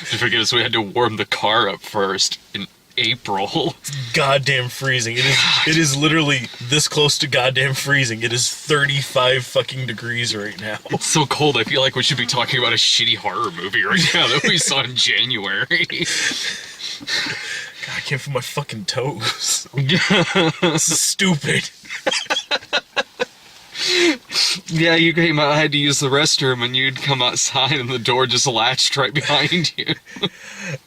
Forget us, we had to warm the car up first in April. Goddamn freezing. It is literally this close to goddamn freezing. It is 35 fucking degrees right now. It's so cold, I feel like we should be talking about a shitty horror movie right now that we saw in January. God, I can't feel my fucking toes. This is stupid. Yeah, you came out, I had to use the restroom, and you'd come outside and the door just latched right behind you.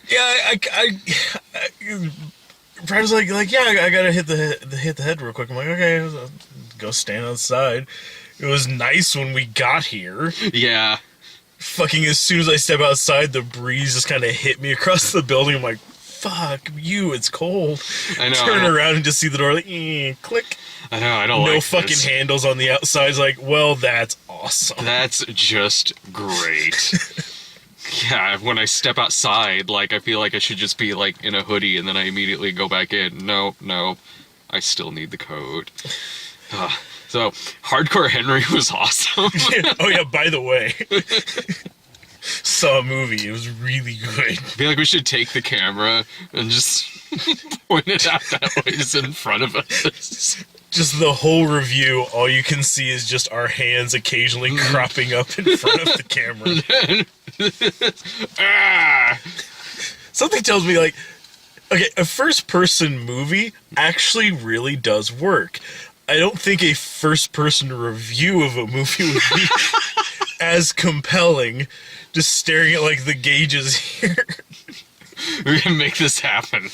Yeah, Brian's like, yeah, I gotta hit the head real quick. I'm like, okay, I'll go stand outside. It was nice when we got here. Yeah. Fucking as soon as I step outside, the breeze just kind of hit me across the building. I'm like, fuck you, it's cold. I know. Turn around and just see the door like, click. I know, I don't like No fucking this. handles on the outside. It's like, well, that's awesome. That's just great. Yeah, when I step outside, like, I feel like I should just be, like, in a hoodie, and then I immediately go back in. No, I still need the coat. So, Hardcore Henry was awesome. Oh yeah, by the way. Saw a movie. It was really good. I feel like we should take the camera and just point it out that way, just in front of us. Just the whole review, all you can see is just our hands occasionally cropping up in front of the camera. Ah! Something tells me, like, okay, a first-person movie actually really does work. I don't think a first-person review of a movie would be as compelling, just staring at, like, the gauges here. We can make this happen.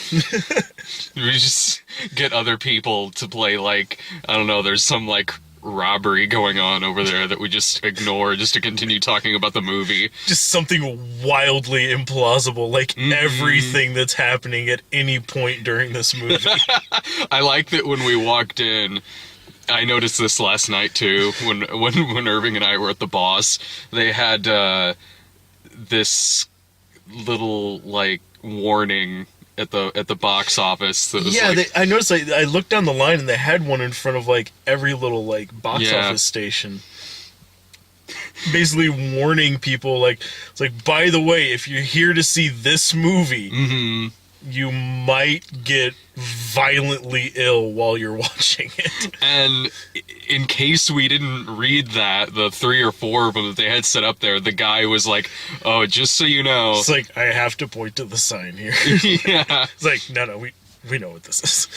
We just get other people to play, like, I don't know, there's some, like, robbery going on over there that we just ignore just to continue talking about the movie. Just something wildly implausible, like everything that's happening at any point during this movie. I like that when we walked in, I noticed this last night too, when Irving and I were at the Boss, they had this little, like, warning at the box office that was I noticed, like, I looked down the line and they had one in front of, like, every little, like, box office station. Basically warning people, like, it's like, by the way, if you're here to see this movie, you might get violently ill while you're watching it. And in case we didn't read that, the 3 or 4 of them that they had set up there, the guy was like, oh, just so you know. It's like, I have to point to the sign here. Yeah. It's like, no, we know what this is.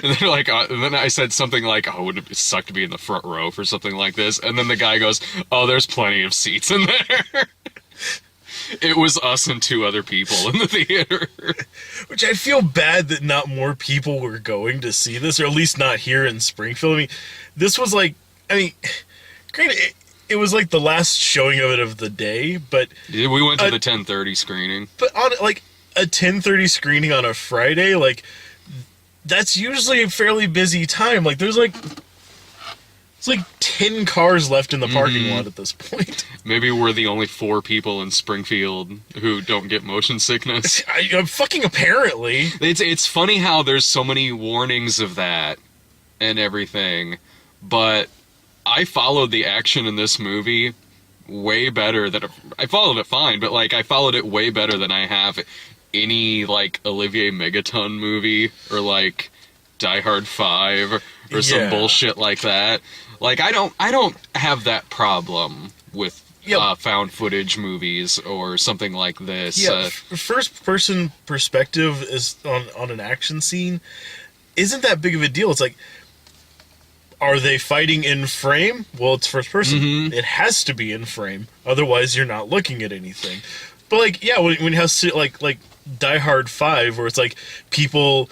And they're like, and then I said something like, oh, wouldn't it suck to be in the front row for something like this? And then the guy goes, oh, there's plenty of seats in there. It was us and 2 other people in the theater. Which I feel bad that not more people were going to see this, or at least not here in Springfield. I mean, this was like, granted, it was like the last showing of it of the day, but... We went to the 10:30 screening. But on, like, a 10:30 screening on a Friday, like, that's usually a fairly busy time. Like, there's like... It's like 10 cars left in the parking lot at this point. Maybe we're the only 4 people in Springfield who don't get motion sickness. I'm fucking apparently. It's funny how there's so many warnings of that and everything, but I followed the action in this movie way better than... I followed it fine, but, like, I followed it way better than I have any, like, Olivier Megaton movie or, like, Die Hard 5 or some bullshit like that. Like, I don't have that problem with found footage movies or something like this. Yeah, first person perspective is on an action scene isn't that big of a deal. It's like, are they fighting in frame? Well, it's first person. It has to be in frame. Otherwise, you're not looking at anything. But, like, yeah, when you have, like Die Hard 5, where it's like people...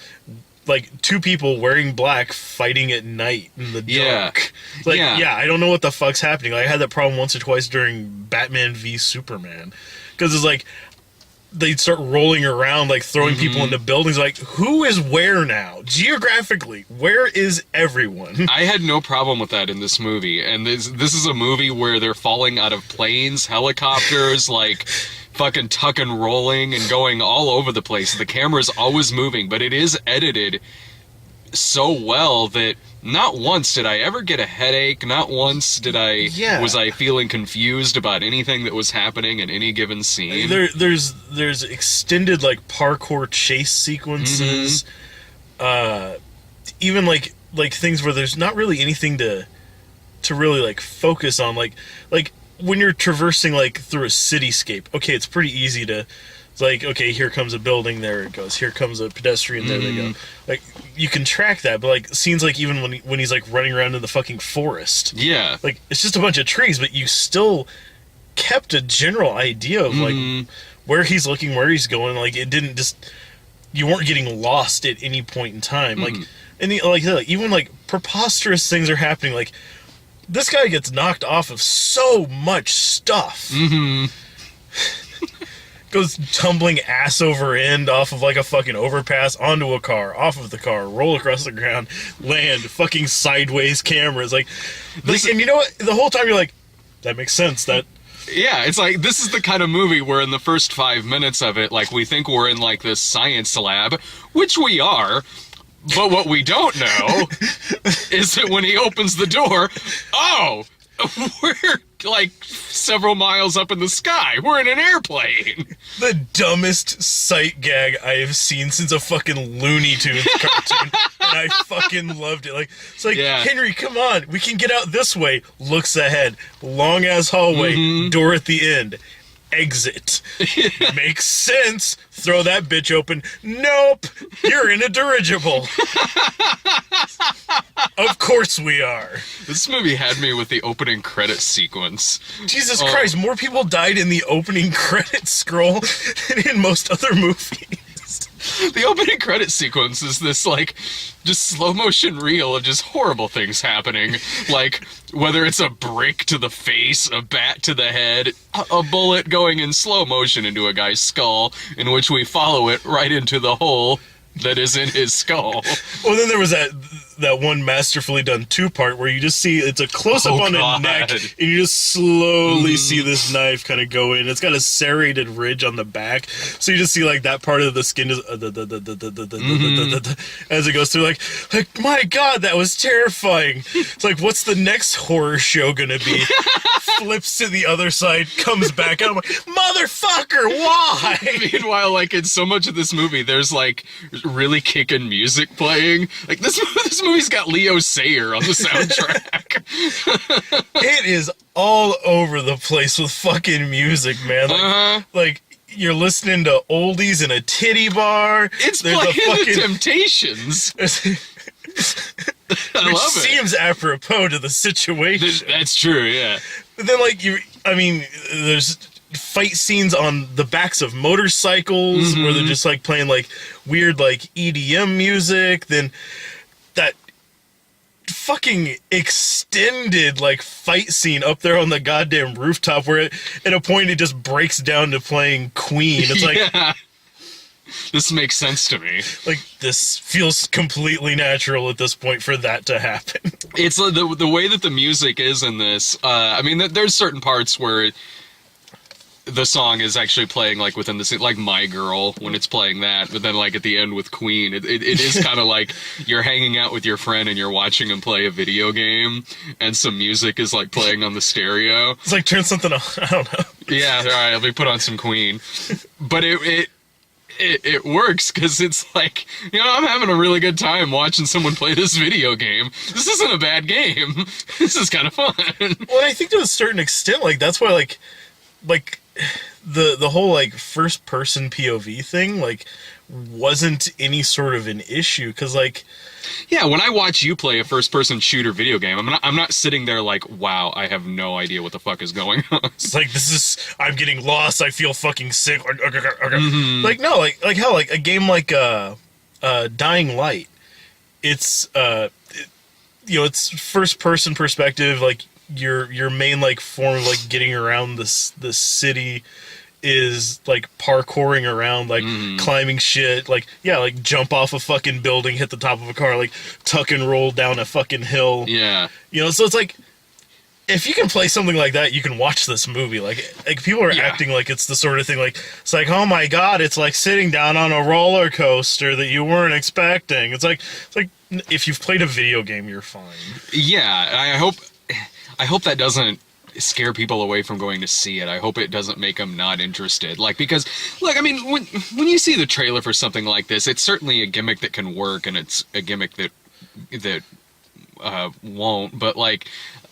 like 2 people wearing black fighting at night in the dark. Like, I don't know what the fuck's happening. Like, I had that problem once or twice during Batman v Superman. Because it's like, they'd start rolling around, like, throwing people into buildings. Like, who is where now? Geographically, where is everyone? I had no problem with that in this movie. And this is a movie where they're falling out of planes, helicopters, like... fucking tuck and rolling and going all over the place. The camera's always moving, but it is edited so well that not once did I ever get a headache. Not once did was I feeling confused about anything that was happening in any given scene. There's extended like parkour chase sequences, even like things where there's not really anything to really like focus on, like when you're traversing like through a cityscape. Okay, it's pretty easy to. It's like, okay, here comes a building, there it goes. Here comes a pedestrian, there they go. Like, you can track that, but like scenes like even when he's like running around in the fucking forest. Yeah. Like, it's just a bunch of trees, but you still kept a general idea of like where he's looking, where he's going. Like, it didn't just, you weren't getting lost at any point in time. Like, and like even like preposterous things are happening. Like, this guy gets knocked off of so much stuff. Goes tumbling ass over end off of like a fucking overpass onto a car, off of the car, roll across the ground, land, fucking sideways cameras. Like and you know what? The whole time you're like, that makes sense. That Yeah, it's like, this is the kind of movie where in the first 5 minutes of it, like, we think we're in, like, this science lab, which we are, but what we don't know is that when he opens the door, oh, we're, like, several miles up in the sky. We're in an airplane. the dumbest sight gag I have seen since a fucking Looney Tunes cartoon, and I fucking loved it. Like, it's like, Henry, come on, we can get out this way. Looks ahead, long ass hallway, door at the end. Exit. Makes sense. Throw that bitch open. Nope. You're in a dirigible. Of course we are. This movie had me with the opening credit sequence. Jesus Christ, more people died in the opening credit scroll than in most other movies. The opening credit sequence is this, like, just slow motion reel of just horrible things happening. Like, whether it's a brick to the face, a bat to the head, a bullet going in slow motion into a guy's skull, in which we follow it right into the hole that is in his skull. Well, then there was that one masterfully done two-part where you just see it's a close-up on a neck, and you just slowly see this knife kind of go in. It's got a serrated ridge on the back, so you just see like that part of the skin just as it goes through. Like my God, that was terrifying. It's like, what's the next horror show gonna be? Flips to the other side, comes back out. I'm like, motherfucker, why? Meanwhile, like, in so much of this movie, there's like really kicking music playing. Like, this movie's got Leo Sayer on the soundtrack. It is all over the place with fucking music, man. Like you're listening to oldies in a titty bar. It's playing the Temptations. I love it. Seems apropos to the situation. That's true, yeah. But then, like, there's fight scenes on the backs of motorcycles where they're just like playing like weird like EDM music. Then that fucking extended like fight scene up there on the goddamn rooftop where at a point it just breaks down to playing Queen. It's like, this makes sense to me. Like, this feels completely natural at this point for that to happen. It's the way that the music is in this. I mean, there's certain parts where the song is actually playing like within the scene, like My Girl when it's playing that, but then like at the end with Queen, it is kind of like you're hanging out with your friend and you're watching him play a video game, and some music is like playing on the stereo. It's like, turn something on. I don't know. Yeah, all right, let me put on some Queen, but it works because it's like, you know, I'm having a really good time watching someone play this video game. This isn't a bad game. This is kind of fun. Well, and I think to a certain extent, like that's why like the whole like first person POV thing like wasn't any sort of an issue, because like, yeah, when I watch you play a first person shooter video game, I'm not sitting there like, wow, I have no idea what the fuck is going on. It's like, I'm getting lost, I feel fucking sick. Like, no, like hell, like a game like Dying Light, it's it's first person perspective. Like your main like form of like getting around this city is like parkouring around, like climbing shit, like like jump off a fucking building, hit the top of a car, like tuck and roll down a fucking hill. Yeah. So it's like if you can play something like that, you can watch this movie. Like people are acting like it's the sort of thing like, it's like, oh my god, it's like sitting down on a roller coaster that you weren't expecting. It's like if you've played a video game, you're fine. Yeah, I hope that doesn't scare people away from going to see it. I hope it doesn't make them not interested. Like, because, look, I mean, when you see the trailer for something like this, it's certainly a gimmick that can work, and it's a gimmick that won't. But like,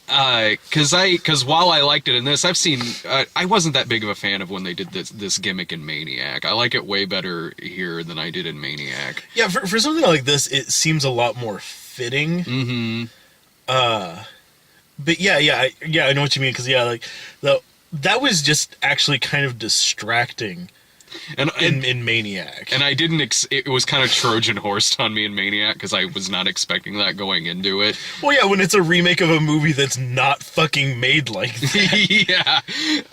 because while I liked it in this, I've seen, I wasn't that big of a fan of when they did this gimmick in Maniac. I like it way better here than I did in Maniac. Yeah, for something like this, it seems a lot more fitting. Mm-hmm. But yeah, I know what you mean. Because like that was just actually kind of distracting. And in Maniac, and I didn't. It was kind of Trojan horsed on me in Maniac because I was not expecting that going into it. Well, yeah, when it's a remake of a movie that's not fucking made like that.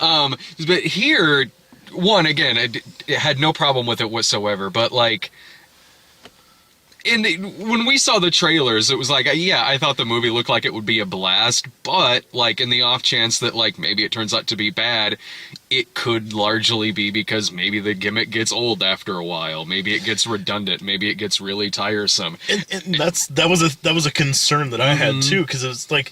Yeah. But here, again, I had no problem with it whatsoever. But like, when we saw the trailers, it was like, yeah, I thought the movie looked like it would be a blast, but like in the off chance that like maybe it turns out to be bad, it could largely be because maybe the gimmick gets old after a while, maybe it gets redundant, maybe it gets really tiresome. And that was a concern that I had too, because it was like,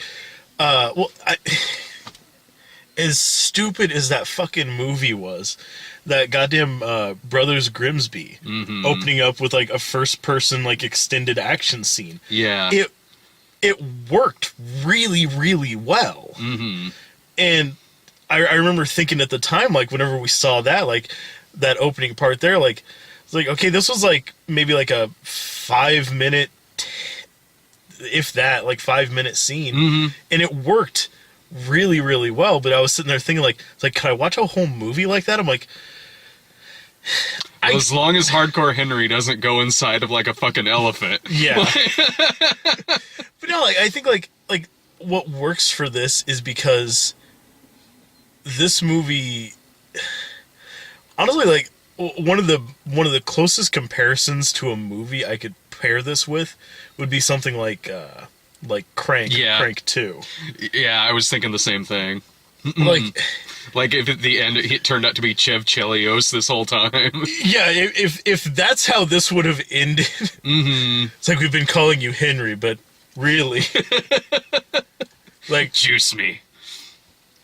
as stupid as that fucking movie was, that goddamn Brothers Grimsby opening up with like a first person like extended action scene. Yeah. It worked really, really well. Mm-hmm. And I remember thinking at the time, like whenever we saw that, like that opening part there, like it's like, okay, this was like maybe like a 5 minute, if that, like 5 minute scene, and it worked really, really well. But I was sitting there thinking, like, it's like, can I watch a whole movie like that? I'm like, as long as Hardcore Henry doesn't go inside of like a fucking elephant. Yeah. But no, like I think like what works for this is because this movie, honestly, like one of the closest comparisons to a movie I could pair this with would be something like Crank, yeah. Crank 2. Yeah, I was thinking the same thing. Like if at the end it turned out to be Chev Chelios this whole time. Yeah, if that's how this would have ended, it's like we've been calling you Henry, but really, like, juice me.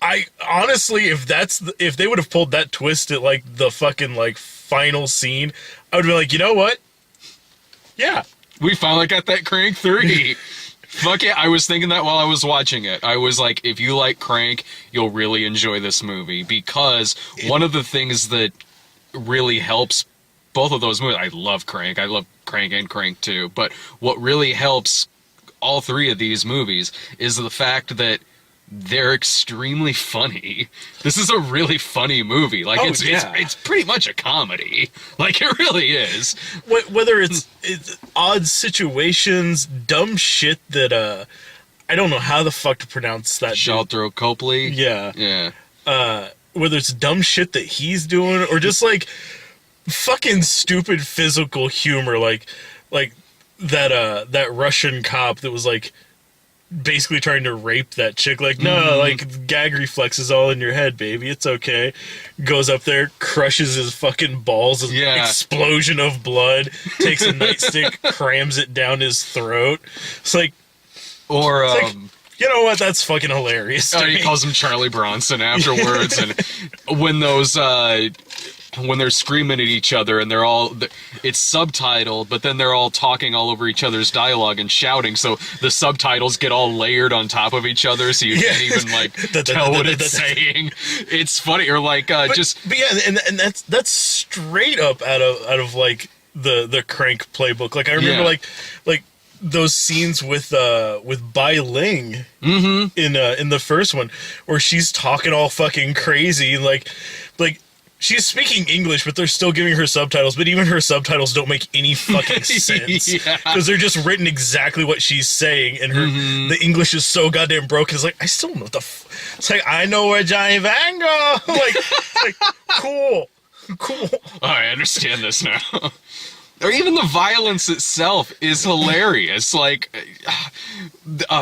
I honestly, if they would have pulled that twist at like the fucking like final scene, I would be like, you know what? Yeah, we finally got that Crank 3. Fuck it, I was thinking that while I was watching it. I was like, if you like Crank, you'll really enjoy this movie. Because one of the things that really helps both of those movies, I love Crank and Crank 2, but what really helps all three of these movies is the fact that they're extremely funny. This is a really funny movie. Like, it's pretty much a comedy. Like, it really is. Whether it's odd situations, dumb shit that, I don't know how the fuck to pronounce that. Shaltro Copley? Yeah. Yeah. Whether it's dumb shit that he's doing, or just, like, fucking stupid physical humor, like that Russian cop that was, like, basically trying to rape that chick, like, no, like, gag reflexes all in your head, baby, it's okay. Goes up there, crushes his fucking balls, explosion of blood, takes a nightstick, crams it down his throat. It's like, or like, you know what, that's fucking hilarious to he me. calls him Charlie Bronson afterwards. And when those when they're screaming at each other and it's subtitled, but then they're all talking all over each other's dialogue and shouting, so the subtitles get all layered on top of each other, so you can't even like tell what it's saying. It's funny. Or like but yeah, and that's straight up out of like the Crank playbook. Like I remember like those scenes with Bai Ling in the first one, where she's talking all fucking crazy, like she's speaking English, but they're still giving her subtitles, but even her subtitles don't make any fucking sense. Because they're just written exactly what she's saying, and the English is so goddamn broken. It's like, I still know what the it's like, I know where Johnny Van Gogh. like, cool. Oh, I understand this now. or even the violence itself is hilarious. Like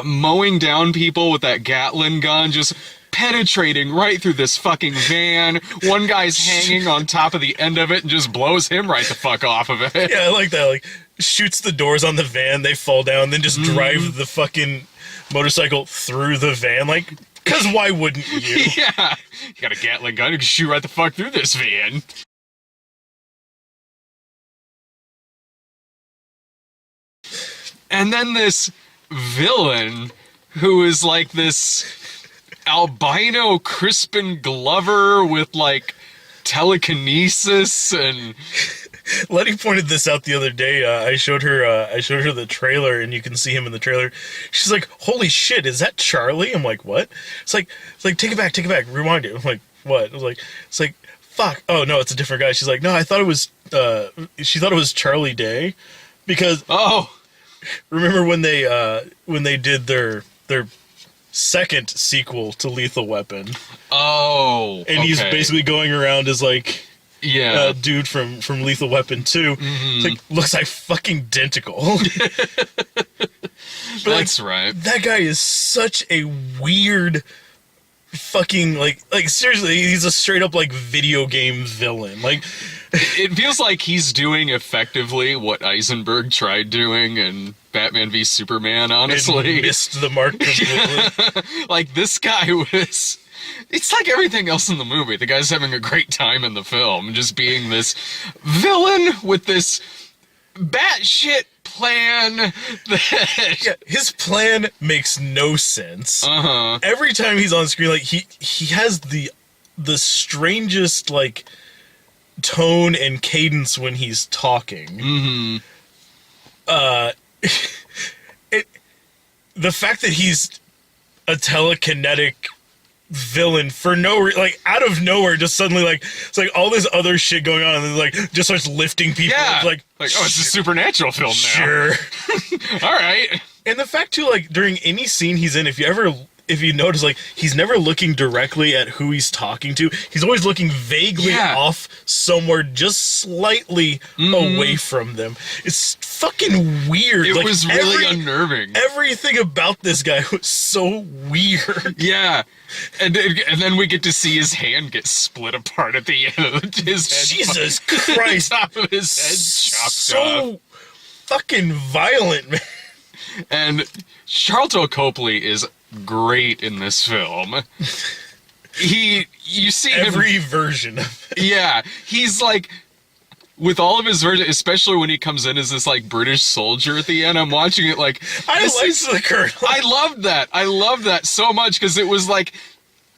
mowing down people with that Gatling gun, just penetrating right through this fucking van. One guy's hanging on top of the end of it and just blows him right the fuck off of it. Yeah, I like that. Like, shoots the doors on the van, they fall down, then just drive the fucking motorcycle through the van. Like, because why wouldn't you? Yeah, you got a Gatling gun, you can shoot right the fuck through this van. And then this villain who is like this albino Crispin Glover with like telekinesis and... Letty pointed this out the other day. I showed her the trailer, and you can see him in the trailer. She's like, "Holy shit, is that Charlie?" I'm like, "What?" It's like take it back, rewind it. I'm like, "What?" I was like, "It's like, fuck. Oh no, it's a different guy." She's like, "No, I thought it was." She thought it was Charlie Day, because remember when they did their second sequel to Lethal Weapon? Oh, and he's basically going around as like. Yeah, Dude from Lethal Weapon 2. It's like, looks like fucking identical. That's right. That guy is such a weird fucking like seriously, he's a straight up like video game villain. Like, it feels like he's doing effectively what Eisenberg tried doing in Batman v Superman, honestly. Missed the mark completely. Like, this guy was... It's like everything else in the movie. The guy's having a great time in the film, just being this villain with this batshit plan that... Yeah, his plan makes no sense. Uh-huh. Every time he's on screen, like, he has the strangest, like, tone and cadence when he's talking. Mm-hmm. The fact that he's a telekinetic villain for no like out of nowhere, just suddenly like it's like all this other shit going on, and like just starts lifting people. Yeah, like oh, it's a supernatural film now. Sure. All right. And the fact too, like during any scene he's in, if you notice, like, he's never looking directly at who he's talking to. He's always looking vaguely off somewhere, just slightly away from them. It's fucking weird. It like, was really unnerving. Everything about this guy was so weird. Yeah. And then we get to see his hand get split apart at the end of his head. Jesus Christ. Top of his head chopped so off. Fucking violent, man. And Charlton Copley is great in this film. You see every version of it. Yeah, he's like, with all of his versions, especially when he comes in as this like British soldier at the end, I'm watching it like, I like the Colonel. I loved that. I loved that so much, because it was like,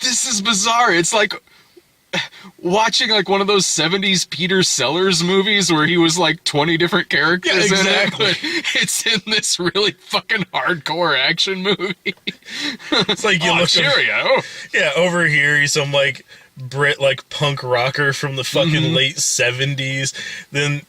this is bizarre. It's like watching like one of those 70s Peter Sellers movies where he was like 20 different characters in it, but it's in this really fucking hardcore action movie. It's like you look cheerio. Yeah, over here he's some like Brit like punk rocker from the fucking late 70s. Then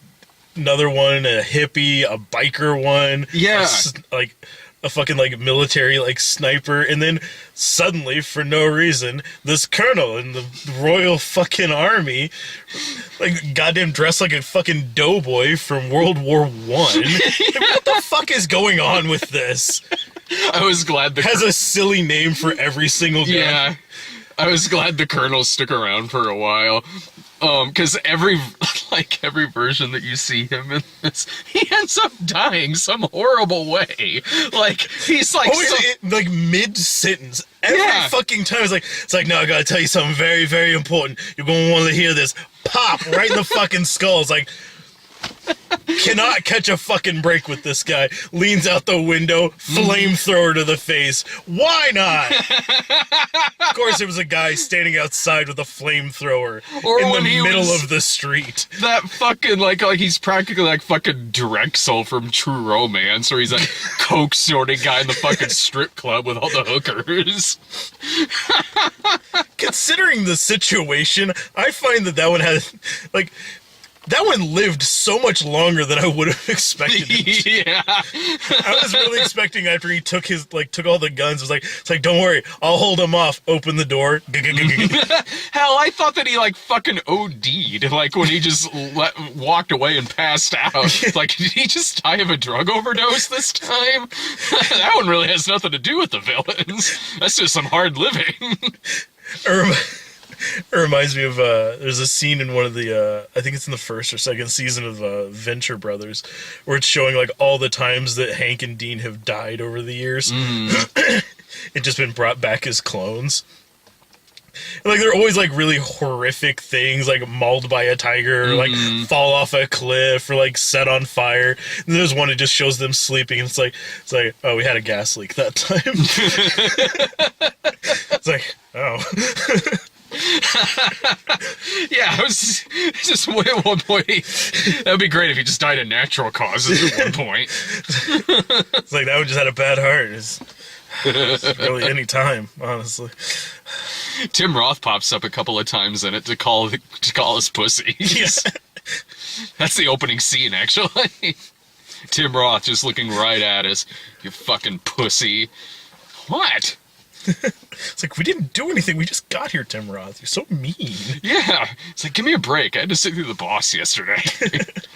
another one, a hippie, a biker one. Yeah. Like a fucking like military like sniper, and then suddenly for no reason this colonel in the Royal fucking Army, like goddamn dressed like a fucking doughboy from World War One. Like, what the fuck is going on with this? I was glad has a silly name for every single guy. Yeah, I was glad the colonel stuck around for a while. Because every version that you see him in this, he ends up dying some horrible way. Like, he's like... like mid-sentence. Every fucking time it's like, no, I gotta tell you something very, very important. You're gonna want to hear this. Pop! Right in the fucking skull. It's like... Cannot catch a fucking break with this guy. Leans out the window, flamethrower to the face. Why not? Of course, it was a guy standing outside with a flamethrower in the middle of the street. That fucking like he's practically like fucking Drexel from True Romance, where he's like coke snorting guy in the fucking strip club with all the hookers. Considering the situation, I find that one has like. that one lived so much longer than I would have expected. Yeah. I was really expecting after he took all the guns, it's like, don't worry, I'll hold him off. Open the door. Hell, I thought that he like fucking OD'd, like when he just walked away and passed out. Like, did he just die of a drug overdose this time? That one really has nothing to do with the villains. That's just some hard living. It reminds me of there's a scene in one of the I think it's in the first or second season of Venture Brothers where it's showing like all the times that Hank and Dean have died over the years. It's just been brought back as clones. And, like, they're always like really horrific things, like mauled by a tiger, or like fall off a cliff, or like set on fire. And there's one that just shows them sleeping, and it's like, oh, we had a gas leak that time. It's like, oh. Yeah, I was just at one point. That would be great if he just died of natural causes at one point. It's like that one just had a bad heart. It's really any time, honestly. Tim Roth pops up a couple of times in it to call us pussies. Yeah. That's the opening scene, actually. Tim Roth just looking right at us. You fucking pussy. What? It's like, we didn't do anything. We just got here, Tim Roth. You're so mean. Yeah. It's like, give me a break. I had to sit through the boss yesterday.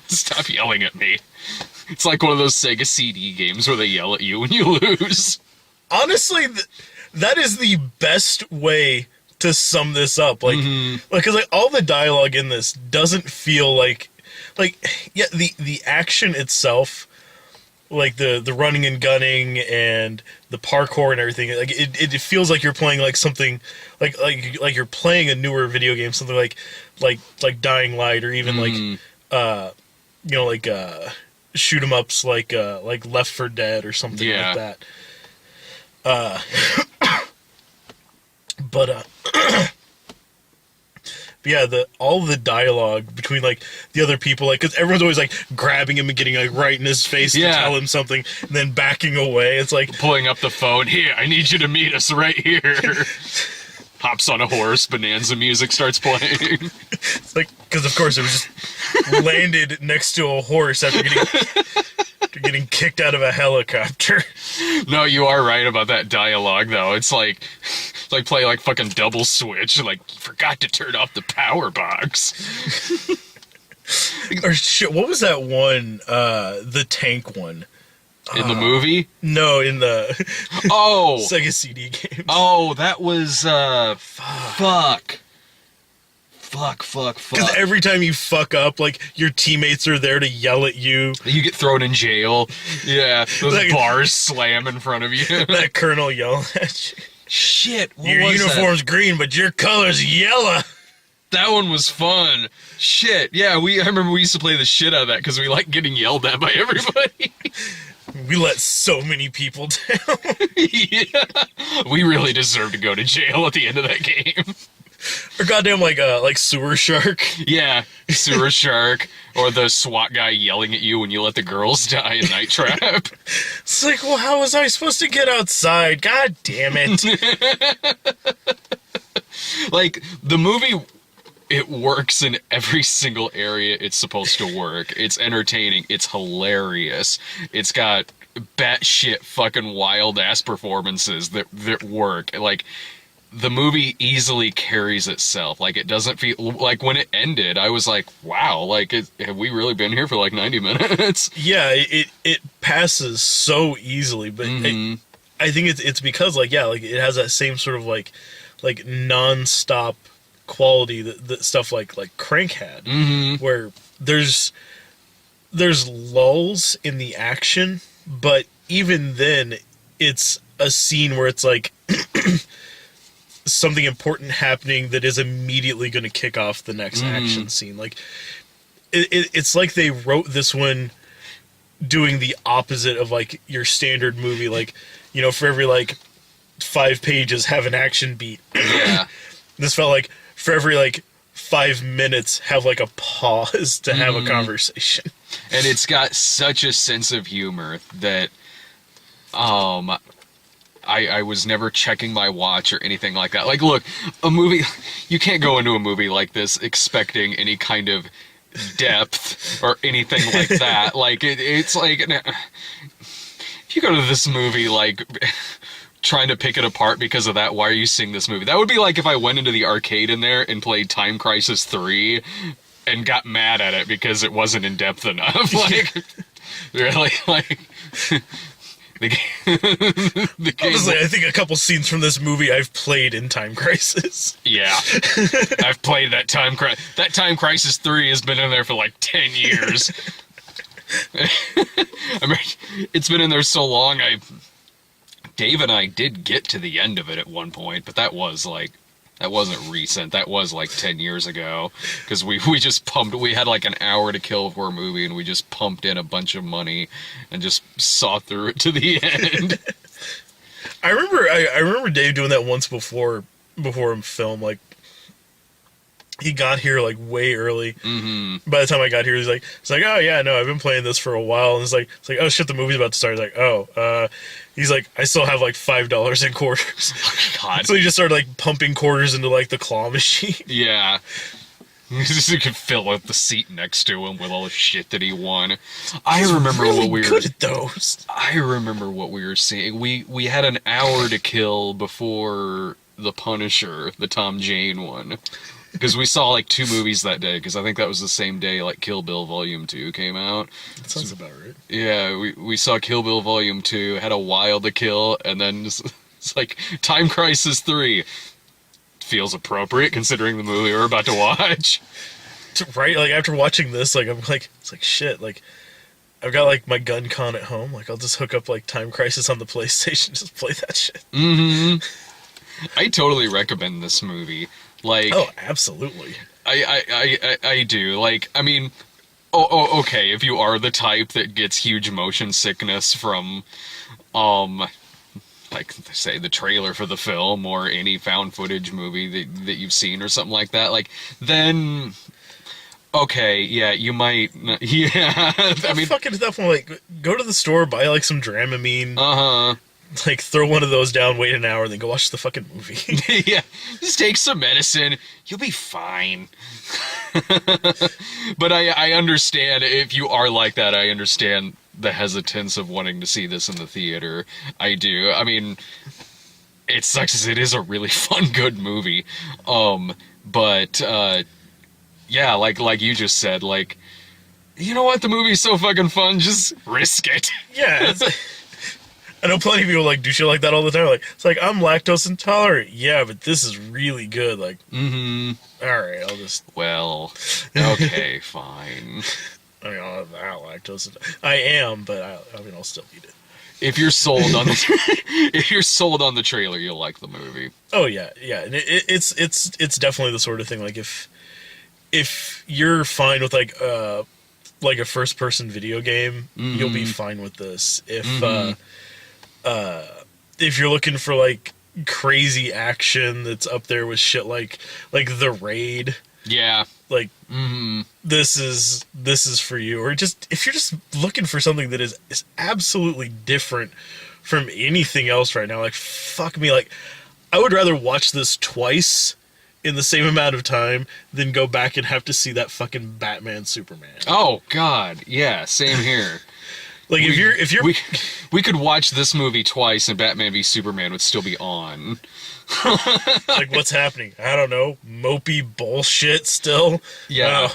Stop yelling at me. It's like one of those Sega CD games where they yell at you when you lose. Honestly, that is the best way to sum this up. Like, because like all the dialogue in this doesn't feel like yeah, the action itself, like the running and gunning and the parkour and everything, like it feels like you're playing like something like you're playing a newer video game, something like Dying Light, or even like shoot 'em ups like Left 4 Dead or something like that. But yeah, all the dialogue between like the other people, like, because everyone's always like grabbing him and getting like right in his face to tell him something, and then backing away. It's like pulling up the phone. Here, I need you to meet us right here. Hops on a horse. Bonanza music starts playing. It's like, because of course it was just landed next to a horse after getting kicked out of a helicopter. No, you are right about that dialogue, though. It's like play like fucking Double Switch. Like, you forgot to turn off the power box. Or shit, what was that one? The tank one. In the movie? No, in the Sega CD games. Oh, that was fuck. Because every time you fuck up, like, your teammates are there to yell at you. You get thrown in jail. Yeah, those like, bars slam in front of you. That colonel yelling at you. Shit, your uniform's green, but your color's yellow. That one was fun. Shit, yeah, I remember we used to play the shit out of that because we like getting yelled at by everybody. We let so many people down. Yeah, we really deserve to go to jail at the end of that game. Or goddamn like Sewer Shark. Yeah, Sewer Shark. Or the SWAT guy yelling at you when you let the girls die in Night Trap. It's like, well, how was I supposed to get outside? God damn it. Like, the movie, it works in every single area it's supposed to work. It's entertaining. It's hilarious. It's got batshit fucking wild-ass performances that work. Like, the movie easily carries itself. Like, it doesn't feel like when it ended, I was like, wow, like, have we really been here for like 90 minutes? Yeah, it passes so easily, but I think it's because like, yeah, like it has that same sort of like non-stop quality that stuff like Crank had, where there's lulls in the action, but even then it's a scene where it's like something important happening that is immediately going to kick off the next action scene. Like it's like they wrote this one doing the opposite of like your standard movie, like, you know, for every like 5 pages have an action beat. Yeah. This felt like for every like 5 minutes have like a pause to have a conversation. And it's got such a sense of humor that I was never checking my watch or anything like that. Like, look, a movie, you can't go into a movie like this expecting any kind of depth or anything like that. Like it's like if you go to this movie like trying to pick it apart because of that, why are you seeing this movie? That would be like if I went into the arcade in there and played Time Crisis 3 and got mad at it because it wasn't in depth enough. Like, really, like the game. Honestly, I think a couple scenes from this movie I've played in Time Crisis. Yeah, I've played that Time Crisis. That Time Crisis 3 has been in there for like 10 years. I mean, it's been in there so long. Dave and I did get to the end of it at one point, but that wasn't recent. That was like 10 years ago, because we just pumped. We had like an hour to kill for a movie, and we just pumped in a bunch of money and just saw through it to the end. I remember Dave doing that once before film. Like, he got here like way early. Mm-hmm. By the time I got here, it's like, oh yeah, no, I've been playing this for a while, and it's like, oh shit, the movie's about to start. He's like, oh, he's like, I still have like $5 in quarters. God. So he just started like pumping quarters into like the claw machine. Yeah. You could fill up the seat next to him with all the shit that he won. I remember really what we good were. At those. I remember what we were seeing. We had an hour to kill before The Punisher, the Tom Jane one. Because we saw like 2 movies that day, because I think that was the same day like Kill Bill Volume 2 came out. That sounds about right. Yeah, we saw Kill Bill Volume 2, had a while to kill, and then it's like Time Crisis 3. Feels appropriate considering the movie we're about to watch. Right? Like, after watching this, like, I'm like, it's like, shit, like, I've got like my gun con at home, like, I'll just hook up like Time Crisis on the PlayStation, just play that shit. Mm-hmm. I totally recommend this movie. Like, oh, absolutely. I do. Like, I mean, okay, if you are the type that gets huge motion sickness from, like, say, the trailer for the film or any found footage movie that you've seen or something like that, like, then, okay, yeah, you might, yeah. I mean, fucking definitely, like, go to the store, buy like some Dramamine. Uh-huh. Like, throw one of those down, wait an hour, and then go watch the fucking movie. Yeah, just take some medicine. You'll be fine. But I understand, if you are like that, I understand the hesitance of wanting to see this in the theater. I do. I mean, it sucks as it is a really fun, good movie. But, yeah, like you just said, like, you know what? The movie's so fucking fun, just risk it. Yeah, I know plenty of people like do shit like that all the time. Like, it's like, I'm lactose intolerant. Yeah, but this is really good. Like, all right, I'll just. Well, okay, fine. I mean, I'm not lactose. I am, but I mean, I'll still eat it. If you're sold on the trailer, you'll like the movie. Oh yeah, yeah. And it's definitely the sort of thing. Like, if you're fine with like a first person video game, you'll be fine with this. If you're looking for like crazy action that's up there with shit like The Raid, yeah, like this is for you. Or just if you're just looking for something that is absolutely different from anything else right now, like, fuck me, like, I would rather watch this twice in the same amount of time than go back and have to see that fucking Batman Superman. Oh God, yeah, same here. Like, if you're we could watch this movie twice and Batman v Superman would still be on. Like, what's happening? I don't know. Mopey bullshit still. Yeah.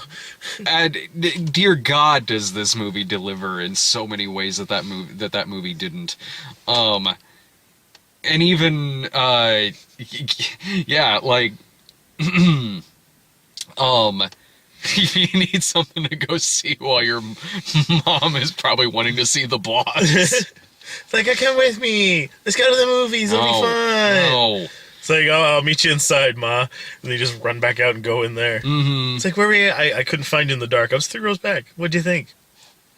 And dear God, does this movie deliver in so many ways that movie didn't. And even yeah, like if you need something to go see while your mom is probably wanting to see The Boss. It's like, come with me. Let's go to the movies. It'll be fun. No. It's like, oh, I'll meet you inside, Ma. And they just run back out and go in there. Mm-hmm. It's like, where were you? I couldn't find you in the dark. I was 3 rows back. What'd you think?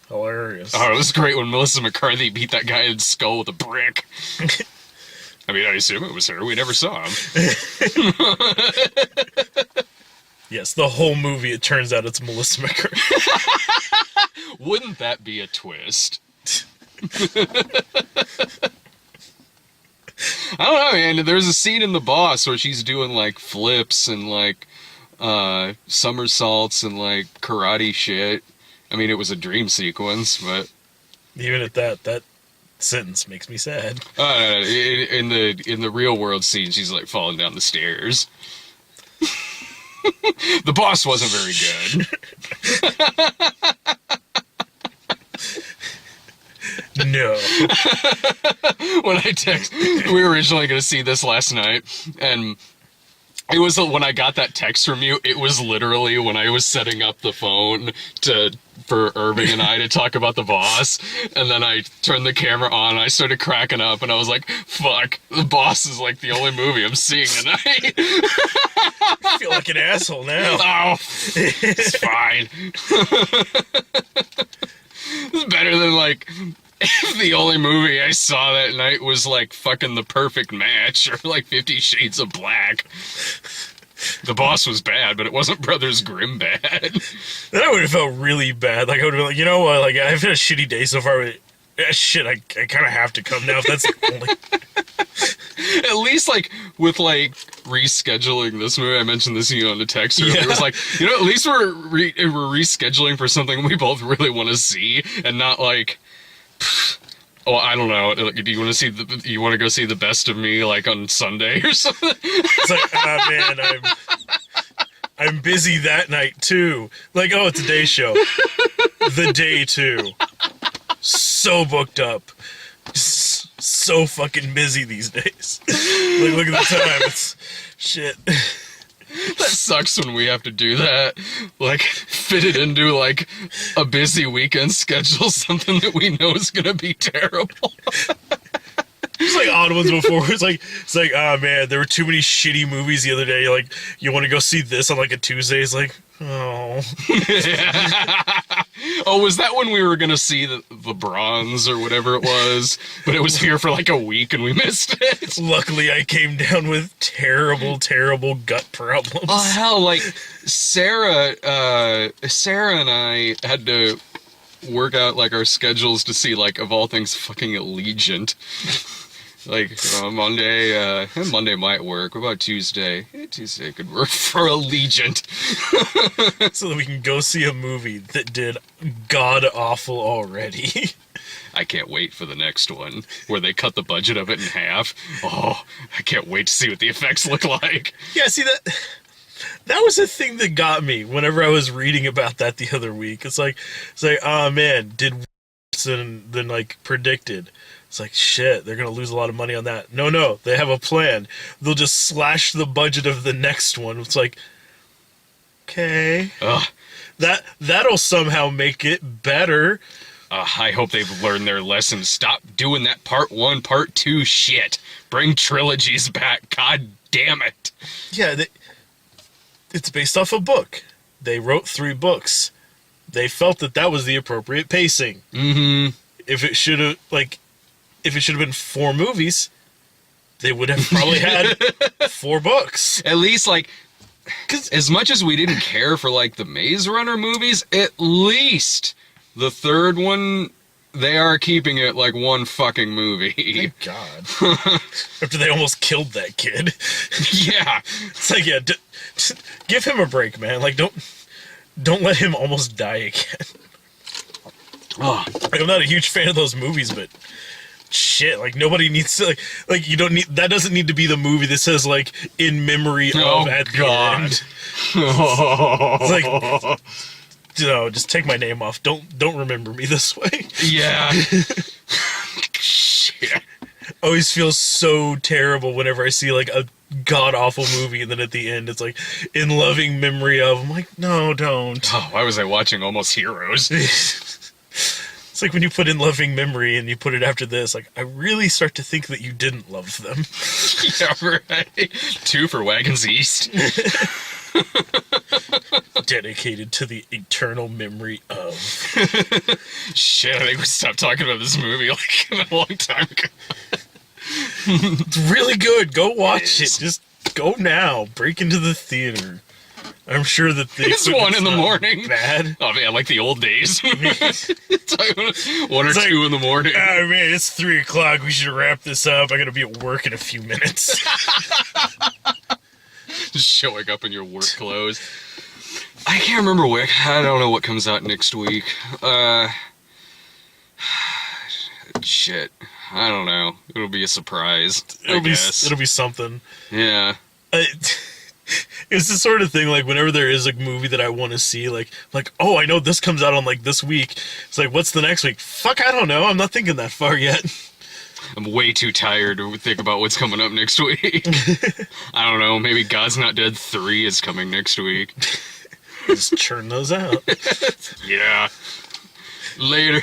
Hilarious. Oh, it was great when Melissa McCarthy beat that guy in the skull with a brick. I mean, I assume it was her. We never saw him. Yes, the whole movie, it turns out it's Melissa McCarthy. Wouldn't that be a twist? I don't know, man. There's a scene in The Boss where she's doing, like, flips and, like, somersaults and like karate shit. I mean, it was a dream sequence, but Even at that sentence makes me sad. in the real world scene, she's like falling down the stairs. The boss wasn't very good. No. When I text, we were originally going to see this last night, and it was when I got that text from you. It was literally when I was setting up the phone for Irving and I to talk about The Boss, and then I turned the camera on. And I started cracking up, and I was like, "Fuck, The Boss is like the only movie I'm seeing tonight." I feel like an asshole now. Oh, it's fine. It's better than like the only movie I saw that night was like fucking The Perfect Match or like 50 Shades of Black. The Boss was bad, but it wasn't Brothers Grimm bad. Then I would have felt really bad. Like I would have been like, you know what? Like I've had a shitty day so far. But, shit, I kind of have to come now. If that's the only. At least like with like rescheduling this movie, I mentioned this to you on the text earlier. Yeah. It was like, you know, at least we're rescheduling for something we both really want to see, and not like, oh, I don't know. Do you want to see you want to go see The Best of Me like on Sunday or something? It's like, man, I'm busy that night too. Like, oh, it's a day show. The day too. So booked up. So fucking busy these days. Like, look at the time. It's shit. That sucks when we have to do that. Like, fit it into like a busy weekend schedule, something that we know is gonna be terrible. It's like odd ones before. It's like, oh man, there were too many shitty movies the other day. Like, you want to go see this on like a Tuesday? It's like, oh. Oh, was that when we were gonna see the Bronze or whatever it was? But it was here for like a week and we missed it. Luckily, I came down with terrible, terrible gut problems. Oh hell, like Sarah and I had to work out like our schedules to see like of all things fucking Allegiant. Like Monday might work. What about Tuesday? Tuesday could work for Allegiant. So that we can go see a movie that did god awful already. I can't wait for the next one where they cut the budget of it in half. Oh, I can't wait to see what the effects look like. Yeah, see that was the thing that got me whenever I was reading about that the other week. It's like, oh man, did worse than like predicted. It's like, shit, they're gonna lose a lot of money on that. No, they have a plan. They'll just slash the budget of the next one. It's like, okay. Ugh. That'll somehow make it better. I hope they've learned their lesson. Stop doing that part 1, part 2 shit. Bring trilogies back. God damn it. Yeah, it's based off a book. They wrote 3 books. They felt that was the appropriate pacing. Mm-hmm. If it should have been 4 movies, they would have probably had 4 books. At least, like, cause as much as we didn't care for, like, the Maze Runner movies, at least the 3rd one, they are keeping it like one fucking movie. Thank God. After they almost killed that kid. Yeah. It's like, yeah, give him a break, man. Like, don't let him almost die again. Oh. Like, I'm not a huge fan of those movies, but shit, like nobody needs to like you don't need that doesn't need to be the movie that says like in memory of at the end. It's like, just take my name off. Don't remember me this way. Yeah. Shit. Always feels so terrible whenever I see like a god awful movie and then at the end it's like in loving memory of. I'm like, no, don't. Oh, why was I watching Almost Heroes? It's like when you put in loving memory and you put it after this, like, I really start to think that you didn't love them. Yeah, right. 2 for Wagons East. Dedicated to the eternal memory of. Shit, I think we stopped talking about this movie like a long time ago. It's really good. Go watch it. Just go now. Break into the theater. I'm sure that it's 1 in the morning. Bad. Oh man, like the old days. It's like 1 or It's 2 in the morning. Oh man, it's 3:00. We should wrap this up. I gotta be at work in a few minutes. Showing up in your work clothes. I can't remember I don't know what comes out next week. Shit. I don't know. It'll be a surprise. I guess. It'll be something. Yeah. It's the sort of thing, like, whenever there is a movie that I want to see, like, oh, I know this comes out on, like, this week. It's like, what's the next week? Fuck, I don't know. I'm not thinking that far yet. I'm way too tired to think about what's coming up next week. I don't know. Maybe God's Not Dead 3 is coming next week. Just churn those out. Yeah. Later.